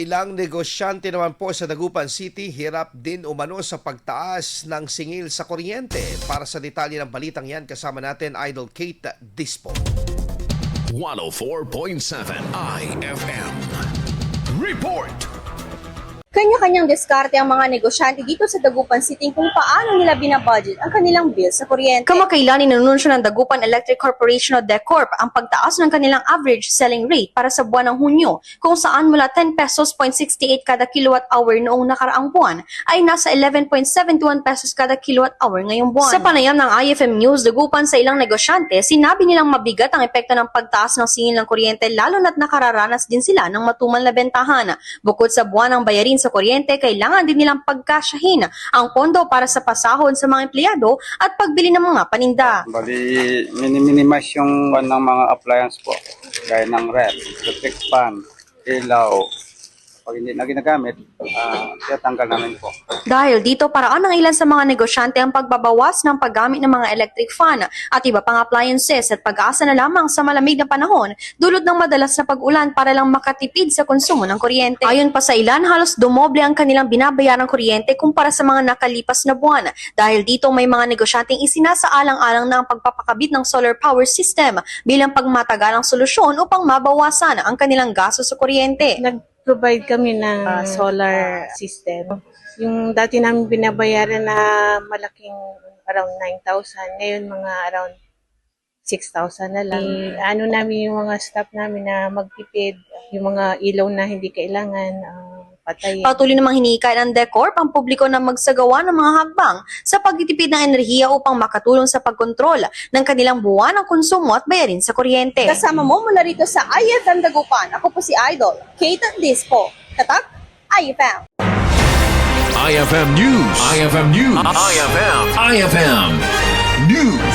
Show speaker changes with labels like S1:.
S1: Ilang negosyante naman po sa Dagupan City hirap din umano sa pagtaas ng singil sa kuryente. Para sa detalye ng balitang yan, kasama natin Idol Kate Dispo.
S2: 104.7 IFM Report.
S3: Kanya-kanyang diskarte ang mga negosyante dito sa Dagupan City kung paano nila binabudget ang kanilang bill sa kuryente. Kamakailan inanunsyo ng Dagupan Electric Corporation o DECORP ang pagtaas ng kanilang average selling rate para sa buwan ng Hunyo, kung saan mula 10 pesos 0.68 kada kilowatt hour noong nakaraang buwan ay nasa 11.71 pesos kada kilowatt hour ngayong buwan. Sa panayam ng IFM News, Dagupan sa ilang negosyante, sinabi nilang mabigat ang epekto ng pagtaas ng singil ng kuryente lalo na't nakararanas din sila ng matumal na bentahan. Bukod sa buwan ng bayarin sa kuryente, kailangan din nilang pagkasyahin ang pondo para sa pasahod sa mga empleyado at pagbili ng mga paninda.
S4: Bali, minimize yung ng mga appliance po, gaya ng ref, electric fan, ilaw. Pag hindi na ginagamit, tiyatanggal namin po.
S3: Dahil dito, paraan ng ilan sa mga negosyante ang pagbabawas ng paggamit ng mga electric fan at iba pang appliances at pag-asa na lamang sa malamig na panahon dulot ng madalas na pag-ulan para lang makatipid sa konsumo ng kuryente. Ayon pa sa ilan, halos dumoble ang kanilang binabayarang kuryente kumpara sa mga nakalipas na buwan. Dahil dito, may mga negosyanteng isinasaalang-alang na ang pagpapakabit ng solar power system bilang pagmatagalang solusyon upang mabawasan ang kanilang gasto sa kuryente.
S5: Provide kami ng solar system. Yung dati namin binabayaran na malaking around 9,000, ngayon mga around 6,000 na lang. Ano namin yung mga staff namin na magtipid, yung mga ilaw na hindi kailangan patayin.
S3: Patuloy namang hinihikayat ng DECORP ang publiko na magsagawa ng mga hakbang sa pagtitipid ng enerhiya upang makatulong sa pagkontrol ng kanilang buwan ng konsumo at bayarin sa kuryente. Kasama mo mula rito sa IFM Dagupan, ako po si Idol Kate Dispo. Tatak, IFM.
S2: IFM News. IFM News. IFM News.